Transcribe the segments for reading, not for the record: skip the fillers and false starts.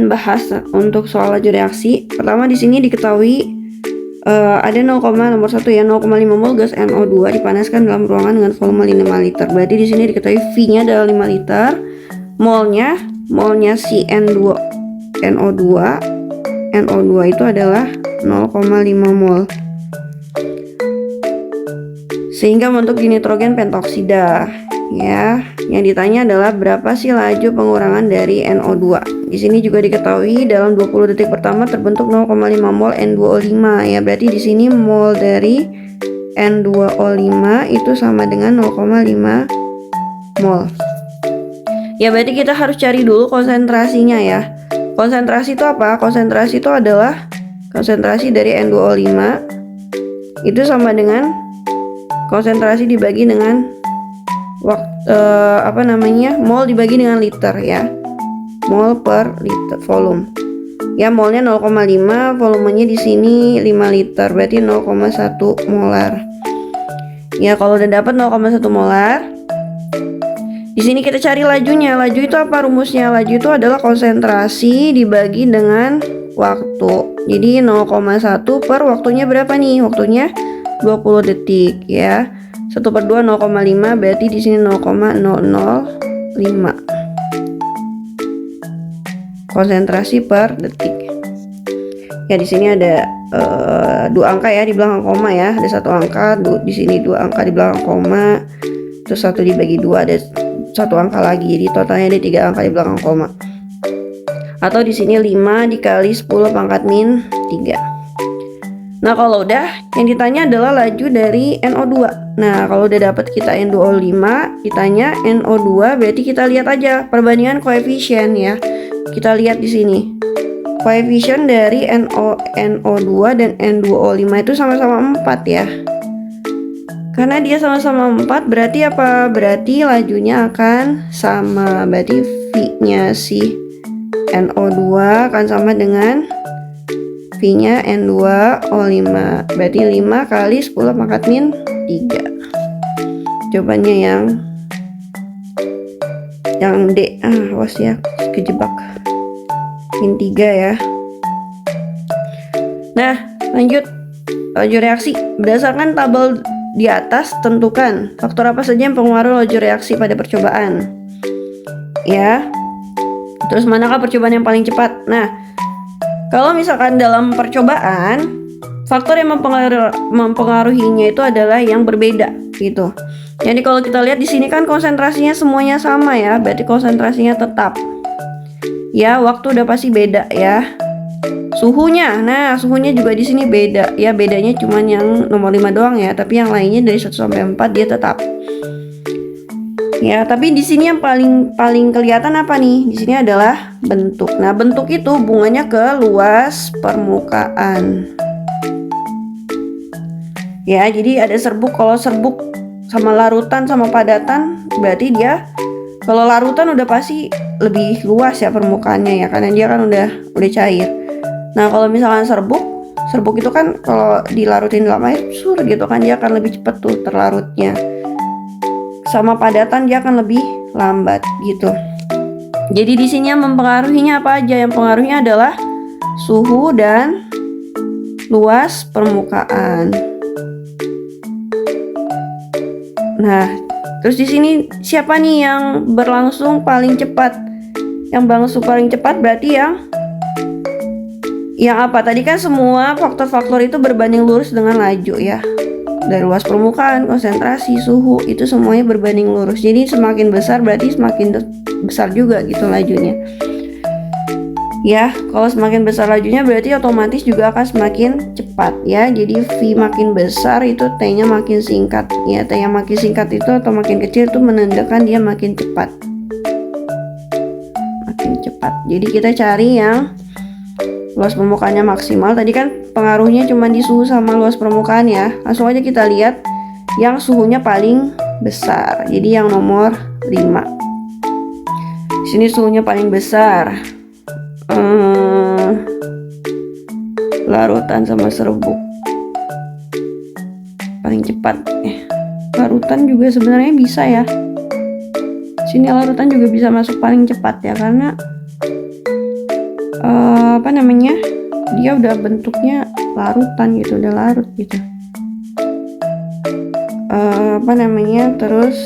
bahas untuk soal laju reaksi. Pertama di sini diketahui ada nomor 1 ya, 0,5 mol gas NO2 dipanaskan dalam ruangan dengan volume 5 liter. Berarti di sini diketahui V-nya adalah 5 liter. Molnya si NO2 itu adalah 0,5 mol. Sehingga membentuk dinitrogen pentoksida. Ya, yang ditanya adalah berapa sih laju pengurangan dari NO2. Di sini juga diketahui dalam 20 detik pertama terbentuk 0,5 mol N2O5 ya. Berarti di sini mol dari N2O5 itu sama dengan 0,5 mol. Ya, berarti kita harus cari dulu konsentrasinya ya. Konsentrasi itu apa? Konsentrasi itu adalah konsentrasi dari N2O5 itu sama dengan konsentrasi dibagi dengan mol dibagi dengan liter ya, mol per liter volume ya. Molnya 0,5, volumenya di sini 5 liter, berarti 0,1 molar ya. Kalau udah dapat 0,1 molar, di sini kita cari lajunya. Laju itu apa rumusnya? Laju itu adalah konsentrasi dibagi dengan waktu. Jadi 0,1 per waktunya berapa nih? Waktunya 20 detik ya. 1/2 0,5, berarti di sini 0,005 konsentrasi per detik. Ya, di sini ada 2 angka ya di belakang koma ya. Ada 1 angka, di sini 2 angka di belakang koma. Terus 1 dibagi 2 ada 1 angka lagi. Jadi totalnya ada 3 angka di belakang koma. Atau di sini 5 dikali 10 pangkat min 3. Nah, kalau udah, yang ditanya adalah laju dari NO2. Nah, kalau udah dapat kita N2O5, ditanya NO2, berarti kita lihat aja perbandingan koefisien ya. Kita lihat di sini. Koefisien dari NO2 dan N2O5 itu sama-sama 4 ya. Karena dia sama-sama 4, berarti apa? Berarti lajunya akan sama. Berarti V-nya si NO2 akan sama dengan V-nya N2O5. Berarti 5 kali 10 pangkat min 3. Jawabannya yang D. Awas ya, kejebak. Min 3 ya. Nah, lanjut laju reaksi. Berdasarkan tabel di atas, tentukan faktor apa saja yang mempengaruhi laju reaksi pada percobaan. Ya. Terus manakah percobaan yang paling cepat? Nah, kalau misalkan dalam percobaan, faktor yang mempengaruhinya itu adalah yang berbeda gitu. Jadi kalau kita lihat di sini kan konsentrasinya semuanya sama ya, berarti konsentrasinya tetap. Ya, waktu udah pasti beda ya. Suhunya, nah suhunya juga di sini beda ya, bedanya cuma yang nomor 5 doang ya, tapi yang lainnya dari 1 sampai 4 dia tetap. Ya, tapi di sini yang paling kelihatan apa nih? Di sini adalah bentuk. Nah, bentuk itu hubungannya ke luas permukaan. Ya, jadi ada serbuk. Kalau serbuk sama larutan sama padatan, berarti dia kalau larutan udah pasti lebih luas ya permukaannya ya, karena dia kan udah cair. Nah, kalau misalkan serbuk itu kan kalau dilarutin dalam air gitu kan, dia akan lebih cepat tuh terlarutnya. Sama padatan dia akan lebih lambat gitu. Jadi di sini yang mempengaruhinya apa aja? Yang pengaruhnya adalah suhu dan luas permukaan. Nah, terus di sini siapa nih yang berlangsung paling cepat? Yang berlangsung paling cepat berarti yang apa? Tadi kan semua faktor-faktor itu berbanding lurus dengan laju ya. Dari luas permukaan, konsentrasi, suhu, itu semuanya berbanding lurus. Jadi semakin besar berarti semakin besar juga gitu lajunya. Ya, kalau semakin besar lajunya berarti otomatis juga akan semakin cepat ya. Jadi V makin besar itu T-nya makin singkat. Ya, T yang makin singkat itu atau makin kecil itu menandakan dia makin cepat. Makin cepat. Jadi kita cari yang luas permukaannya maksimal. Tadi kan pengaruhnya cuma di suhu sama luas permukaan ya. Langsung aja kita lihat yang suhunya paling besar. Jadi yang nomor 5. Di sini suhunya paling besar. Larutan sama serbuk. Paling cepat. Larutan juga sebenarnya bisa ya. Sini larutan juga bisa masuk paling cepat ya, karena apa namanya, dia udah bentuknya larutan gitu, udah larut gitu. Apa namanya, terus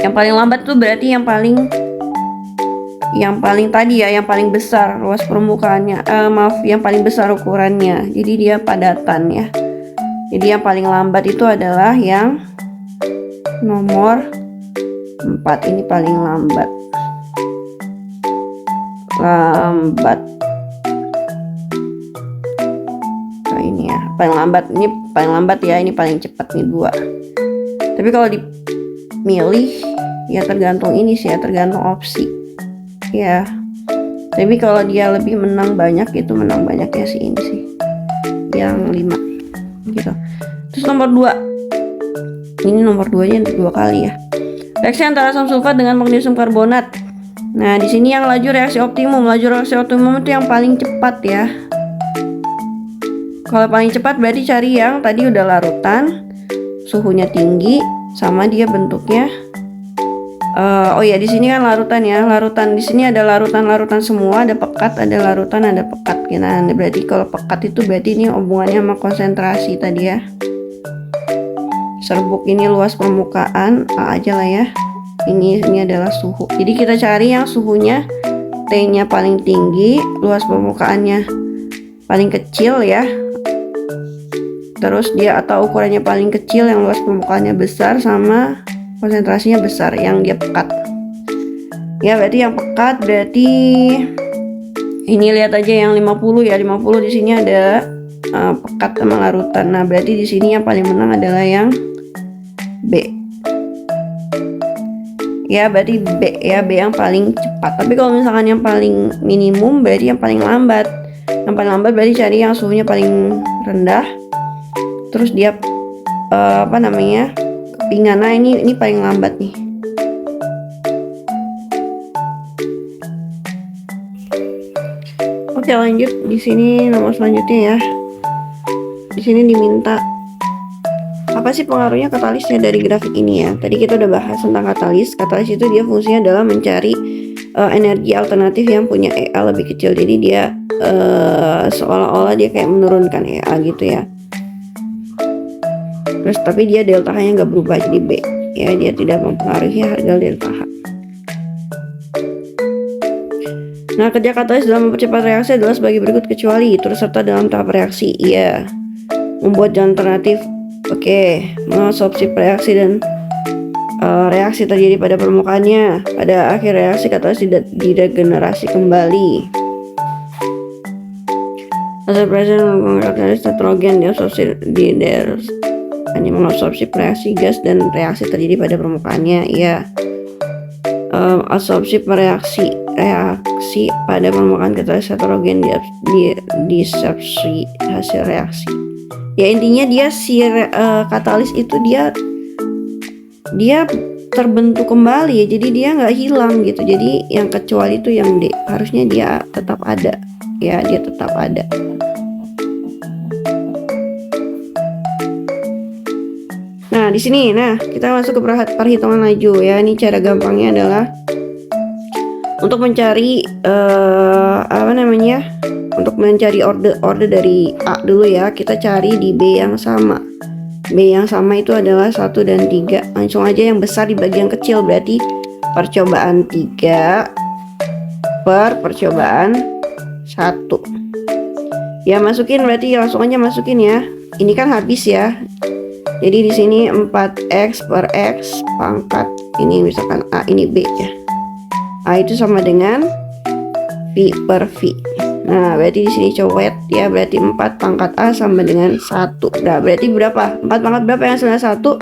yang paling lambat tuh berarti yang paling tadi ya, yang paling besar luas permukaannya, maaf, yang paling besar ukurannya, jadi dia padatan ya. Jadi yang paling lambat itu adalah yang nomor 4, ini paling lambat. Oh, ini ya paling lambat, ini paling lambat ya, ini paling cepat nih 2. Tapi kalau dimilih ya tergantung ini sih ya, tergantung opsi ya. Tapi kalau dia lebih menang banyak, itu menang banyaknya sih ini sih, yang 5 gitu. Terus nomor 2, ini nomor 2 nya 2 kali ya. Reaksi antara asam sulfat dengan magnesium karbonat. Nah, di sini yang laju reaksi optimum. Laju reaksi optimum itu yang paling cepat ya. Kalau paling cepat berarti cari yang tadi udah larutan, suhunya tinggi, sama dia bentuknya. Oh ya, di sini kan larutan ya. Larutan di sini ada larutan semua, ada pekat, ada larutan, ada pekat. Nah, berarti kalau pekat itu berarti ini hubungannya sama konsentrasi tadi ya. Serbuk ini luas permukaan, A aja lah ya. Ini adalah suhu. Jadi kita cari yang suhunya T-nya paling tinggi, luas permukaannya paling kecil ya. Terus dia atau ukurannya paling kecil, yang luas permukaannya besar, sama konsentrasinya besar, yang dia pekat. Ya, berarti yang pekat berarti ini, lihat aja yang 50 ya. 50 di sini ada pekat sama larutan. Nah, berarti di sini yang paling menang adalah yang B. Ya, berarti B ya, B yang paling cepat. Tapi kalau misalkan yang paling minimum berarti yang paling lambat. Yang paling lambat berarti cari yang suhunya paling rendah. Terus dia apa namanya? Kepingan. Nah, ini paling lambat nih. Oke, lanjut. Di sini nomor selanjutnya ya. Di sini diminta apa sih pengaruhnya katalisnya dari grafik ini ya. Tadi kita udah bahas tentang katalis. Katalis itu dia fungsinya adalah mencari energi alternatif yang punya EA lebih kecil. Jadi dia seolah-olah dia kayak menurunkan EA gitu ya. Terus tapi dia delta H-nya nggak berubah jadi B ya, dia tidak mempengaruhi harga delta H. Nah, kerja katalis dalam mempercepat reaksi adalah sebagai berikut, kecuali turut serta dalam tahap reaksi. Iya. Membuat jalan alternatif. Oke. Mengabsorpsi reaksi dan reaksi terjadi pada permukaannya. Pada akhir reaksi katalis tidak diregenerasi kembali. Hasil presiden mengkatalis nitrogen diabsorpsi hanya mengabsorpsi reaksi gas dan reaksi terjadi pada permukaannya. Ya, absorpsi reaksi pada permukaan katalis heterogen diabsorpsi hasil reaksi. Ya, intinya dia katalis itu dia terbentuk kembali ya, jadi dia nggak hilang gitu. Jadi yang kecuali itu yang D, harusnya dia tetap ada ya, dia tetap ada. Nah, di sini, kita masuk ke perhitungan laju ya. Ini cara gampangnya adalah untuk mencari untuk mencari order dari A dulu ya. Kita cari di B yang sama. B yang sama itu adalah 1 dan 3. Langsung aja yang besar dibagi yang kecil, berarti percobaan 3 per percobaan 1. Ya, masukin, berarti langsung aja masukin ya. Ini kan habis ya. Jadi di sini 4x per x pangkat ini misalkan A, ini B ya. A itu sama dengan V per V. Nah, berarti di sini coret ya, berarti 4 pangkat A sama dengan 1. Nah, berarti berapa? 4 pangkat berapa yang hasilnya 1?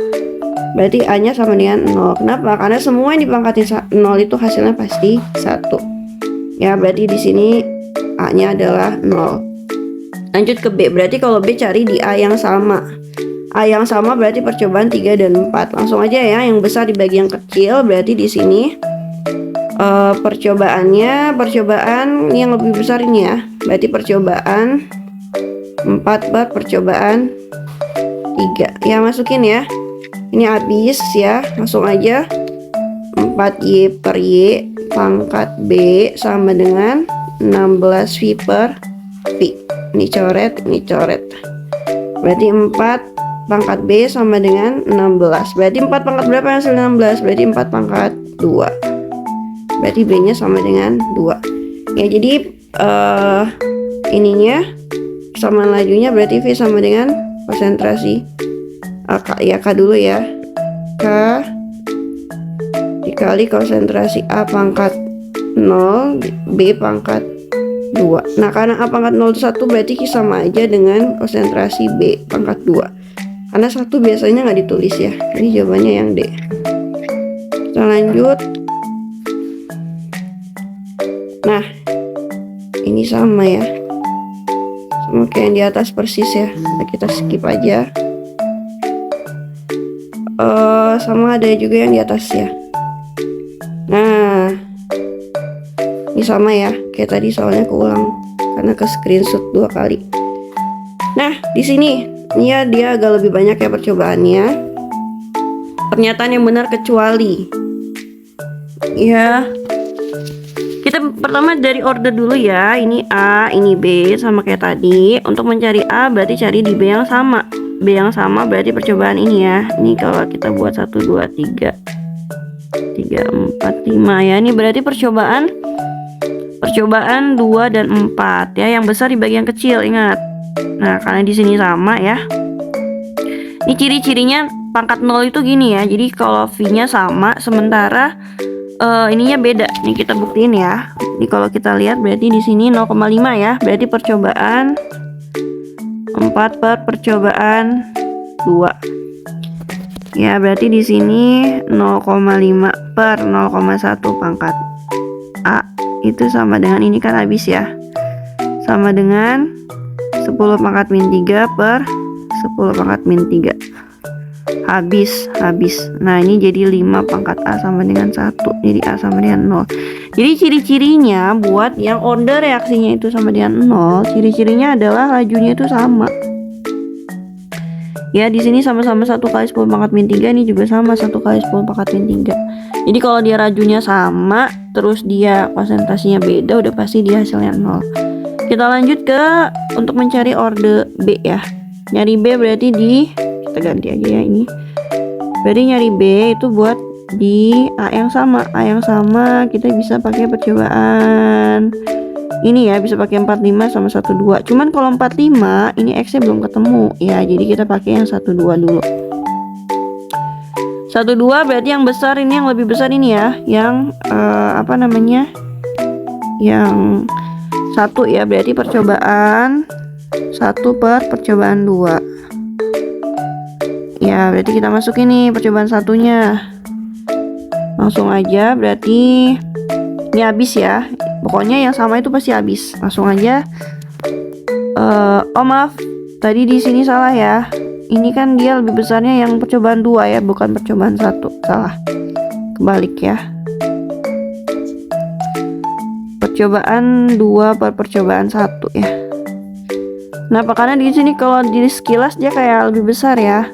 Berarti A-nya sama dengan 0. Kenapa? Karena semua yang dipangkatin 0 itu hasilnya pasti 1. Ya, berarti di sini A-nya adalah 0. Lanjut ke B. Berarti kalau B cari di A yang sama. A yang sama berarti percobaan 3 dan 4. Langsung aja ya, yang besar dibagi yang kecil. Berarti di sini percobaan yang lebih besar ini ya. Berarti percobaan 4 per percobaan 3. Ya, masukin ya. Ini habis ya. Langsung aja 4 4Y per Y pangkat B sama dengan 16V per V. Ini coret, ini coret. Berarti 4 pangkat B sama dengan 16. Berarti 4 pangkat berapa yang hasil 16? Berarti 4 pangkat 2. Berarti B nya sama dengan 2. Ya, jadi ininya persamaan lajunya berarti V sama dengan konsentrasi K, ya K dulu ya. K dikali konsentrasi A pangkat 0 B pangkat 2. Nah, karena A pangkat 0 itu 1 berarti sama aja dengan konsentrasi B pangkat 2. Karena 1 biasanya nggak ditulis ya. Ini jawabannya yang D. Kita lanjut. Nah, ini sama ya. Sama kayak yang di atas persis ya. Nah, kita skip aja. Sama ada juga yang di atas ya. Nah, ini sama ya, kayak tadi soalnya keulang karena ke screenshot 2 kali. Nah, di sini ya dia agak lebih banyak ya percobaannya. Pernyataan yang benar kecuali. Ya. Kita pertama dari order dulu ya. Ini A, ini B sama kayak tadi. Untuk mencari A berarti cari di B yang sama. B yang sama berarti percobaan ini ya. Ini kalau kita buat 1 2 3 4 5 ya. Ini berarti percobaan 2 dan 4 ya, yang besar di bagian kecil, ingat. Nah, karena di sini sama ya. Ini ciri-cirinya pangkat 0 itu gini ya. Jadi kalau V-nya sama sementara ininya beda. Ini kita buktiin ya. Jadi kalau kita lihat berarti di sini 0,5 ya. Berarti percobaan 4 per percobaan 2. Ya, berarti di sini 0,5 per 0,1 pangkat A itu sama dengan ini kan habis ya. Sama dengan 10 pangkat min 3 per 10 pangkat min 3. Habis. Nah, ini jadi 5 pangkat A sama dengan 1. Jadi A sama dengan 0. Jadi ciri-cirinya buat yang order reaksinya itu sama dengan 0, ciri-cirinya adalah lajunya itu sama. Ya, di sini sama-sama 1 kali 10 pangkat min 3, ini juga sama 1 kali 10 pangkat min 3. Jadi kalau dia lajunya sama, terus dia konsentrasinya beda, udah pasti dia hasilnya 0. Kita lanjut ke untuk mencari order B ya. Nyari B berarti kita ganti aja ya ini. Berarti nyari B itu buat di A yang sama. A yang sama kita bisa pakai percobaan ini ya, bisa pakai 45 sama 12. Cuman kalau 45 ini X-nya belum ketemu ya, jadi kita pakai yang 12 dulu. 12 berarti yang besar ini, yang lebih besar ini ya, yang apa namanya? Yang 1 ya, berarti percobaan 1 per percobaan 2. Ya, berarti kita masuk ini percobaan satunya. Langsung aja, berarti ini habis ya. Pokoknya yang sama itu pasti habis. Langsung aja. Oh maaf, tadi di sini salah ya. Ini kan dia lebih besarnya yang percobaan 2 ya, bukan percobaan 1. Salah. Kebalik ya. Percobaan 2 per percobaan 1 ya. Kenapa? Karena di sini kalau di sekilas dia kayak lebih besar ya.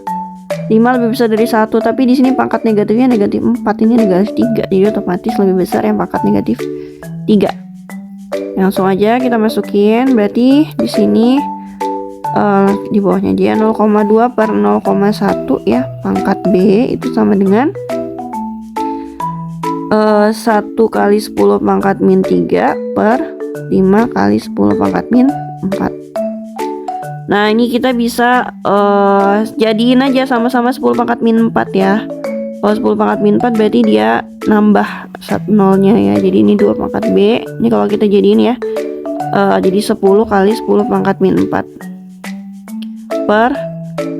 5 lebih besar dari 1, tapi di sini pangkat negatifnya negatif 4, ini negatif 3, jadi otomatis lebih besar yang pangkat negatif 3. Langsung aja kita masukin, berarti di sini di bawahnya dia 0,2 per 0,1 ya, pangkat B itu sama dengan 1 kali 10 pangkat min 3 per 5 kali 10 pangkat min 4. Nah, ini kita bisa jadiin aja sama-sama 10 pangkat min 4 ya. Kalau 10 pangkat min 4 berarti dia nambah 0-nya ya. Jadi ini 2 pangkat B. Ini kalau kita jadiin ya, jadi 10 kali 10 pangkat min 4 per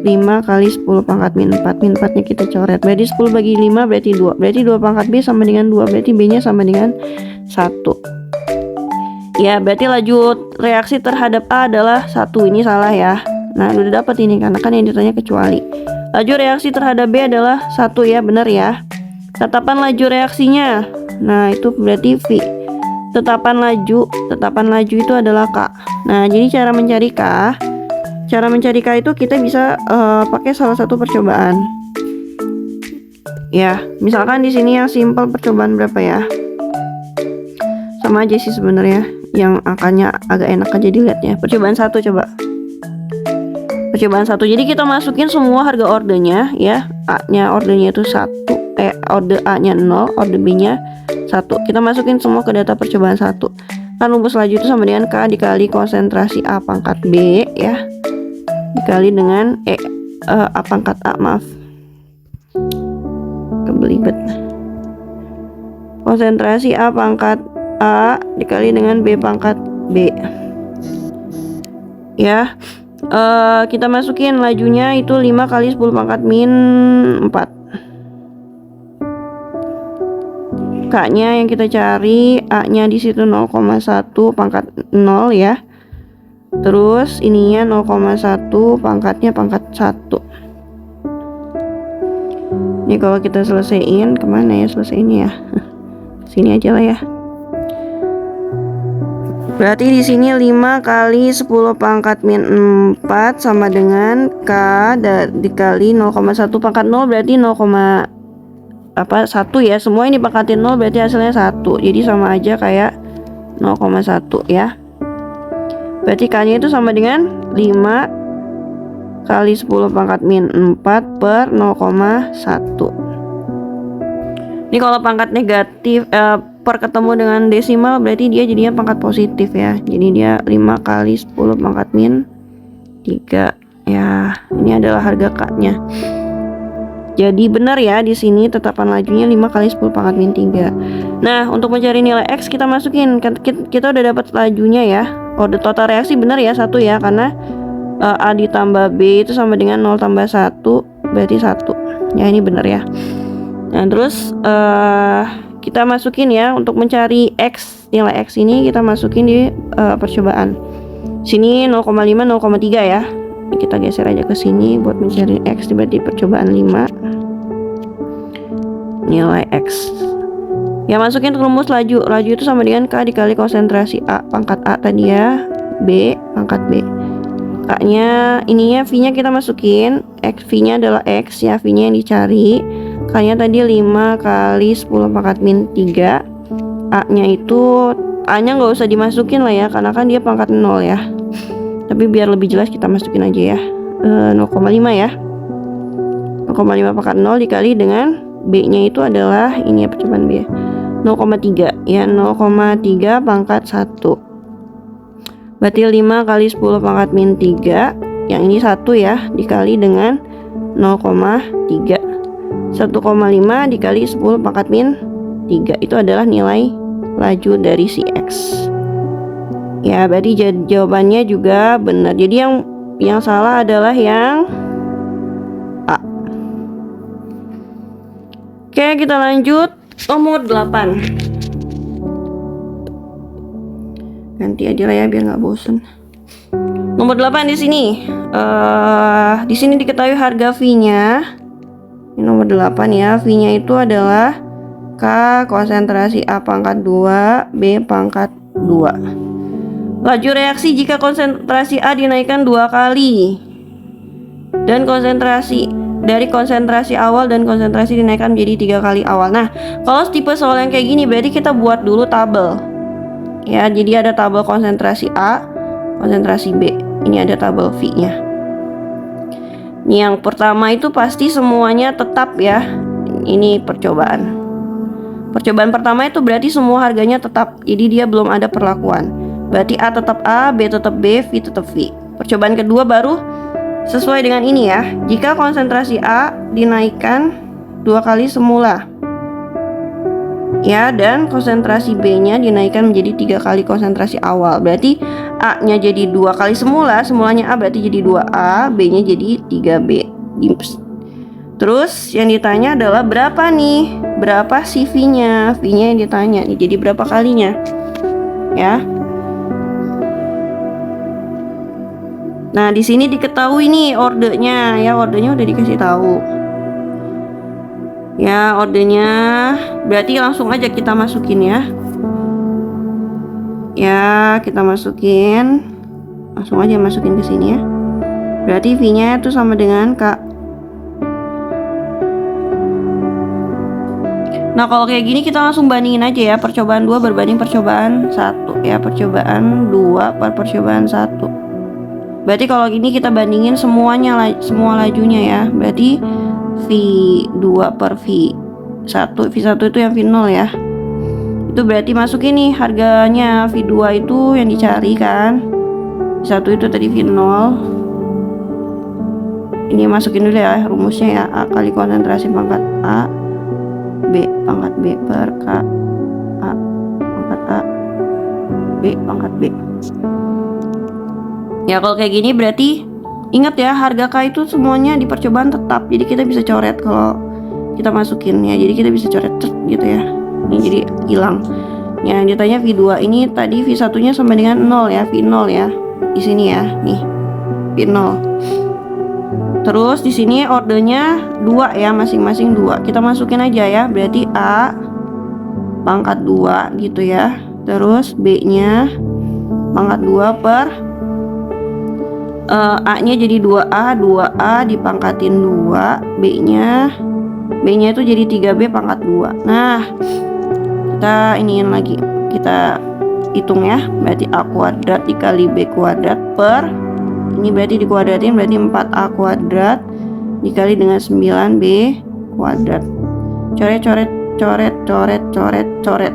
5 kali 10 pangkat min 4. Min 4 nya kita coret. Berarti 10 bagi 5 berarti 2. Berarti 2 pangkat B sama dengan 2. Berarti B nya sama dengan 1. Ya, berarti laju reaksi terhadap A adalah 1. Ini salah ya. Nah, udah dapat ini karena kan yang ditanya kecuali. Laju reaksi terhadap B adalah 1 ya, benar ya. Tetapan laju reaksinya. Nah, itu berarti V. Tetapan laju itu adalah K. Nah, jadi cara mencari K. Cara mencari K itu kita bisa pakai salah satu percobaan. Ya, misalkan di sini yang simple percobaan berapa ya? Sama aja sih sebenarnya. Yang angkanya agak enak aja dilihatnya. Percobaan 1 coba. Percobaan 1. Jadi kita masukin semua harga ordernya ya. A-nya ordernya itu 1, order A-nya 0, order B-nya 1. Kita masukin semua ke data percobaan 1. Kan rumus laju itu sama dengan K dikali konsentrasi A pangkat B ya. Dikali dengan A pangkat A, maaf. Kebelibet. Konsentrasi A pangkat A dikali dengan B pangkat B. Ya. Kita masukin lajunya itu 5 kali 10 pangkat min 4. K-nya yang kita cari, A-nya di situ 0,1 pangkat 0 ya. Terus ininya 0,1 pangkatnya pangkat 1. Ini kalau kita selesaiin, kemana ya selesaiinnya ya? Sini aja lah ya. Berarti di sini 5 kali 10 pangkat min 4 sama dengan K dikali 0,1 pangkat 0 berarti 1 ya. Semua ini pangkatin 0 berarti hasilnya 1. Jadi sama aja kayak 0,1 ya. Berarti K-nya itu sama dengan 5 kali 10 pangkat min 4 per 0,1. Ini kalau pangkat negatif per ketemu dengan desimal berarti dia jadinya pangkat positif ya. Jadi dia 5 kali 10 pangkat min 3 ya. Ini adalah harga K-nya. Jadi benar ya di sini tetapan lajunya 5 kali 10 pangkat min 3. Nah, untuk mencari nilai X kita masukin, kita udah dapat lajunya ya. Order total reaksi benar ya 1 ya, karena A ditambah B itu sama dengan 0 tambah 1 berarti 1. Ya ini benar ya. Nah, terus kita masukin ya untuk mencari X, nilai X ini kita masukin di percobaan. Sini 0,5 0,3 ya. Kita geser aja ke sini buat mencari X di percobaan 5. Nilai X. Ya masukin rumus laju. Laju itu sama dengan K dikali konsentrasi A pangkat A tadi ya, B pangkat B. K-nya ininya V-nya kita masukin. V-nya adalah X ya, V-nya yang dicari. K-nya tadi 5 kali 10 pangkat min 3. A-nya itu, A-nya nggak usah dimasukin lah ya, karena kan dia pangkat 0 ya. Tapi biar lebih jelas kita masukin aja ya, 0,5 ya. 0,5 pangkat 0 dikali dengan B-nya itu adalah, ini ya percobaan B ya, 0,3 ya, 0,3 pangkat 1. Berarti 5 kali 10 pangkat min 3, yang ini 1 ya, dikali dengan 0,3. 1,5 dikali 10 pangkat min 3 itu adalah nilai laju dari si X. Ya, berarti jawabannya juga benar. Jadi yang salah adalah yang A. Oke, kita lanjut nomor 8. Ganti aja lah ya biar nggak bosen. Nomor 8 di sini. Di sini diketahui harga V-nya. Ini nomor 8 ya, V-nya itu adalah K konsentrasi A pangkat 2, B pangkat 2. Laju reaksi jika konsentrasi A dinaikkan 2 kali dan konsentrasi awal dan konsentrasi dinaikkan menjadi 3 kali awal. Nah, kalau tipe soal yang kayak gini berarti kita buat dulu tabel. Ya, jadi ada tabel konsentrasi A, konsentrasi B. Ini ada tabel V-nya. Yang pertama itu pasti semuanya tetap ya. Ini percobaan. Percobaan pertama itu berarti semua harganya tetap. Jadi dia belum ada perlakuan. Berarti A tetap A, B tetap B, V tetap V. Percobaan kedua baru sesuai dengan ini ya. Jika konsentrasi A dinaikkan 2 kali semula. Ya, dan konsentrasi B-nya dinaikkan menjadi 3 kali konsentrasi awal. Berarti A-nya jadi 2 kali semula. Semulanya A berarti jadi 2A, B-nya jadi 3B. Terus yang ditanya adalah berapa nih? Berapa sih V-nya? V-nya yang ditanya nih. Jadi berapa kalinya? Ya. Nah, di sini diketahui nih ordernya ya. Ordernya udah dikasih tahu. Ya, ordernya berarti langsung aja kita masukin ya. Ya, kita masukin. Langsung aja masukin ke sini ya. Berarti V-nya itu sama dengan K. Nah kalau kayak gini kita langsung bandingin aja ya, percobaan 2 berbanding percobaan 1 ya, percobaan 2 per percobaan 1. Berarti kalau gini kita bandingin semuanya, semua lajunya ya. Berarti V2 per V1, V1 itu yang V0 ya. Itu berarti masuk ini harganya V2 itu yang dicari kan. V1 itu tadi V0. Ini masukin dulu ya rumusnya ya, A kali konsentrasi pangkat A B pangkat B per K A pangkat A B pangkat B. Ya kalau kayak gini berarti ingat ya, harga K itu semuanya di percobaan tetap. Jadi kita bisa coret kalau kita masukin ya. Jadi kita bisa coret gitu ya. Ini jadi hilang. Ya ditanya V2 ini tadi V1 nya sama dengan 0 ya, V0 ya. Di sini ya, nih V0. Terus di sini ordernya 2 ya, masing-masing 2. Kita masukin aja ya. Berarti A pangkat 2 gitu ya. Terus B-nya pangkat 2 per A-nya jadi 2A, 2A dipangkatin 2, B-nya itu jadi 3B pangkat 2. Nah, kita iniin lagi. Kita hitung ya. Berarti A kuadrat dikali B kuadrat per, ini berarti dikuadratin, berarti 4A kuadrat dikali dengan 9B kuadrat. Coret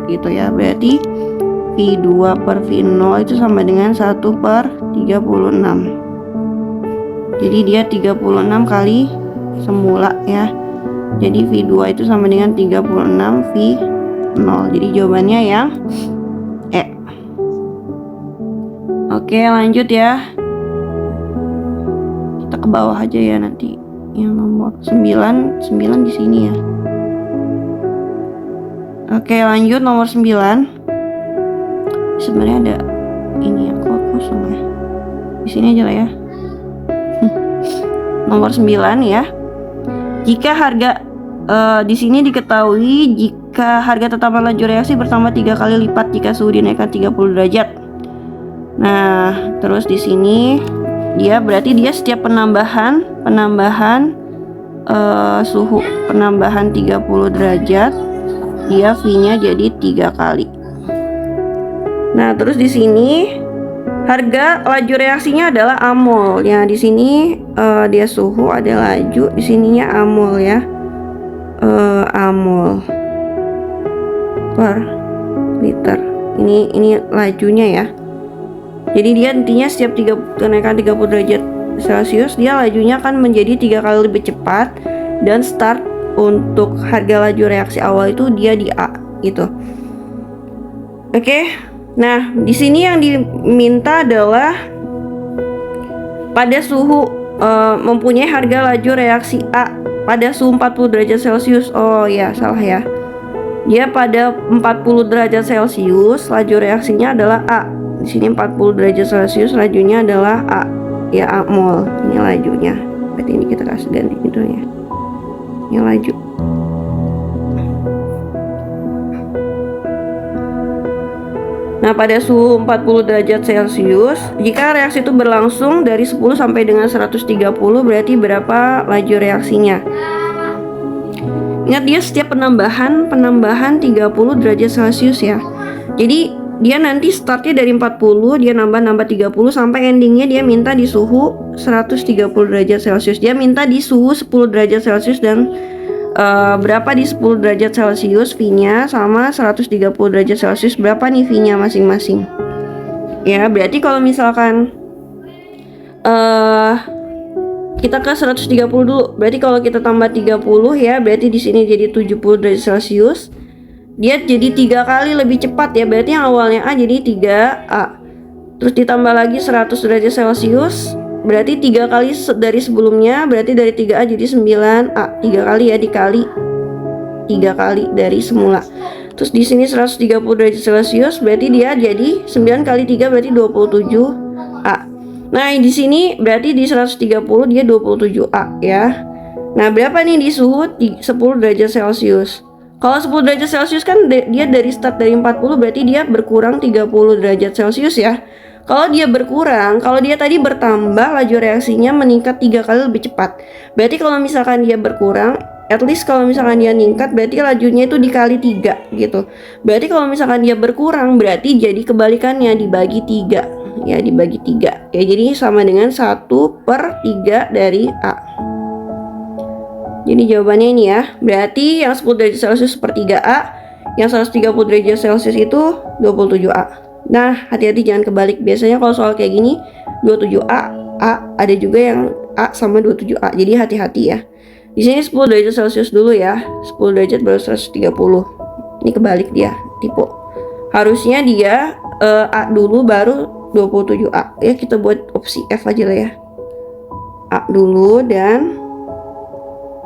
gitu ya. Berarti V2 per V0 itu sama dengan 1 per 36. Jadi dia 36 kali semula ya. Jadi V2 itu sama dengan 36 V0. Jadi jawabannya yang E. Oke lanjut ya. Kita ke bawah aja ya nanti. Yang nomor 9 di sini ya. Oke lanjut nomor 9. Sebenarnya ada ini ya, kok kosong ya. Di sini aja lah ya. Nomor 9 ya. Jika harga di sini diketahui jika harga tetapan laju reaksi bertambah 3 kali lipat jika suhu dinaikkan 30 derajat. Nah, terus di sini dia berarti dia setiap penambahan suhu penambahan 30 derajat dia V-nya jadi 3 kali. Nah, terus di sini harga laju reaksinya adalah amol. Ya, di sini dia suhu ada laju, di sininya amol ya. Amol per liter. Ini lajunya ya. Jadi dia intinya setiap kenaikan 30 derajat Celcius dia lajunya akan menjadi 3 kali lebih cepat, dan start untuk harga laju reaksi awal itu dia di A gitu. Oke. Nah, di sini yang diminta adalah pada suhu mempunyai harga laju reaksi A pada suhu 40 derajat Celcius. Oh ya, salah ya. Dia pada 40 derajat Celcius laju reaksinya adalah A. Di sini 40 derajat Celcius lajunya adalah A. Ya, A mol. Ini lajunya. Berarti ini kita kasih ganti gitu ya. Ini laju. Nah, pada suhu 40 derajat Celcius, jika reaksi itu berlangsung dari 10 sampai dengan 130, berarti berapa laju reaksinya? Ingat, dia setiap penambahan 30 derajat Celcius ya. Jadi dia nanti startnya dari 40, dia nambah 30 sampai endingnya dia minta di suhu 130 derajat Celcius. Dia minta di suhu 10 derajat Celcius dan berapa di 10 derajat Celcius V-nya sama 130 derajat Celcius berapa nih V-nya masing-masing. Ya, berarti kalau misalkan kita ke 130 dulu. Berarti kalau kita tambah 30 ya, berarti di sini jadi 70 derajat Celcius. Dia jadi 3 kali lebih cepat ya. Berarti yang awalnya A jadi 3A. Terus ditambah lagi 100 derajat Celcius. Berarti 3 kali dari sebelumnya. Berarti dari 3A jadi 9A. 3 kali ya, dikali 3 kali dari semula. Terus di sini 130 derajat Celcius. Berarti dia jadi 9 kali 3 berarti 27A. Nah, di sini berarti di 130 dia 27A ya. Nah, berapa nih di suhu 10 derajat Celcius? Kalau 10 derajat Celcius kan dia dari start dari 40, berarti dia berkurang 30 derajat Celcius ya. Kalau dia berkurang, kalau dia tadi bertambah, laju reaksinya meningkat 3 kali lebih cepat. Berarti kalau misalkan dia berkurang, at least kalau misalkan dia meningkat berarti lajunya itu dikali 3 gitu. Berarti kalau misalkan dia berkurang berarti jadi kebalikannya, dibagi 3 ya, dibagi 3 ya, jadi sama dengan 1/3 dari A. Jadi jawabannya ini ya, berarti yang 10 derajat Celcius sepertiga A, yang 130 derajat Celcius itu 27A. Nah, hati-hati jangan kebalik. Biasanya kalau soal kayak gini 27A, ada juga yang A sama 27A. Jadi hati-hati ya. Di sini 10 derajat Celcius dulu ya. 10 derajat baru 130. Ini kebalik dia, tipe. Harusnya dia A dulu baru 27A. Ya, kita buat opsi F aja lah ya. A dulu dan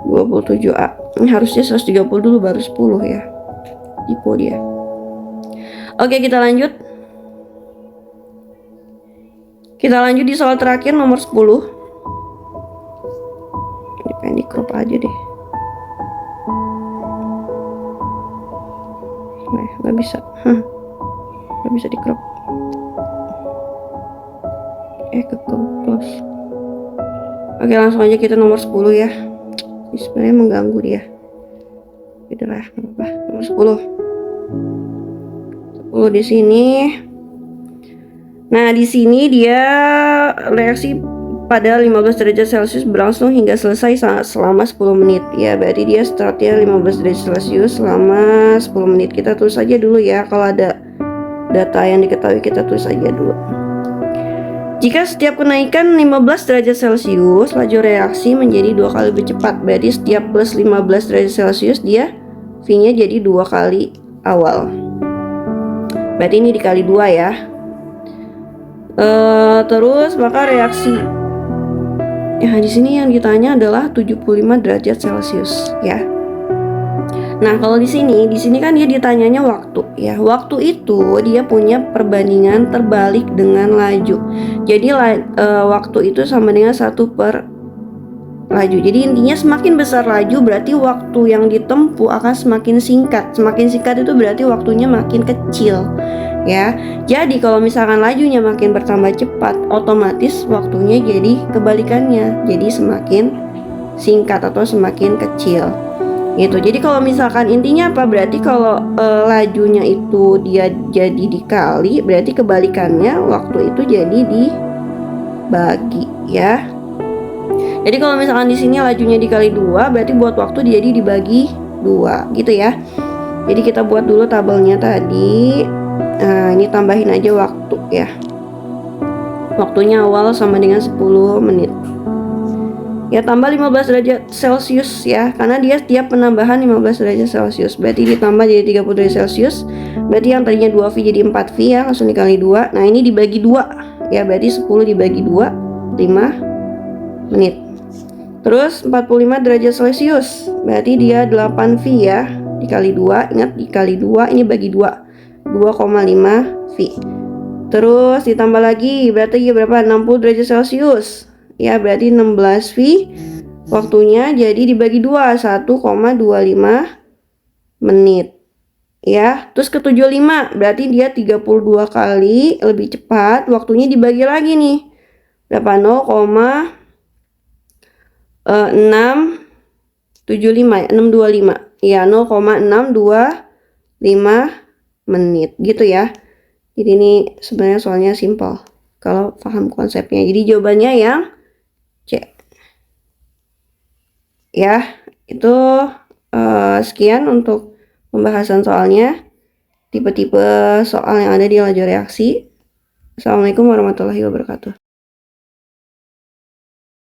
27A. Ini harusnya 130 dulu baru 10 ya. Tipe dia. Oke, kita lanjut. Kita lanjut di soal terakhir nomor 10. Ini pengen di crop aja deh. Nah, nggak bisa. Nggak bisa di crop. Ke close. Oke, langsung aja kita nomor 10 ya. Ini sebenarnya mengganggu dia. Gitu lah, apa? Nomor 10. 10 di sini. Nah, di sini dia reaksi pada 15 derajat Celcius berlangsung hingga selesai selama 10 menit. Ya, berarti dia startnya 15 derajat Celcius selama 10 menit. Kita tulis aja dulu ya, kalau ada data yang diketahui kita tulis aja dulu. Jika setiap kenaikan 15 derajat Celcius, laju reaksi menjadi 2 kali lebih cepat. Berarti setiap plus 15 derajat Celcius dia V-nya jadi 2 kali awal. Berarti ini dikali 2 ya. Terus maka reaksi di sini yang ditanya adalah 75 derajat Celcius ya. Nah, kalau di sini kan dia ditanyanya waktu ya. Waktu itu dia punya perbandingan terbalik dengan laju. Jadi waktu itu sama dengan 1 per laju. Jadi intinya semakin besar laju berarti waktu yang ditempuh akan semakin singkat. Semakin singkat itu berarti waktunya makin kecil ya. Jadi kalau misalkan lajunya makin bertambah cepat, otomatis waktunya jadi kebalikannya. Jadi semakin singkat atau semakin kecil. Gitu. Jadi kalau misalkan intinya apa? Berarti kalau lajunya itu dia jadi dikali, berarti kebalikannya waktu itu jadi dibagi ya. Jadi kalau misalkan di sini lajunya dikali 2, berarti buat waktu jadi dibagi 2 gitu ya. Jadi kita buat dulu tabelnya tadi. Nah, ini tambahin aja waktu ya. Waktunya awal sama dengan 10 menit. Ya, tambah 15 derajat Celcius ya, karena dia setiap penambahan 15 derajat Celcius. Berarti ditambah jadi 30 derajat Celcius. Berarti yang tadinya 2V jadi 4V ya, langsung dikali 2. Nah, ini dibagi 2 ya, berarti 10 dibagi 2, 5 menit. Terus 45 derajat Celcius, berarti dia 8V ya, dikali 2. Ingat dikali 2, ini bagi 2, 2,5V. Terus ditambah lagi, berarti berapa? 60 derajat Celcius ya, berarti 16V. Waktunya jadi dibagi 2, 1,25 menit ya. Terus ke 75, berarti dia 32 kali lebih cepat. Waktunya dibagi lagi nih, berapa? 0,675 ya, 625 ya, 0,625 menit gitu ya. Jadi ini sebenarnya soalnya simpel kalau paham konsepnya. Jadi jawabannya yang C ya. Itu sekian untuk pembahasan soalnya, tipe-tipe soal yang ada di laju reaksi. Assalamualaikum warahmatullahi wabarakatuh.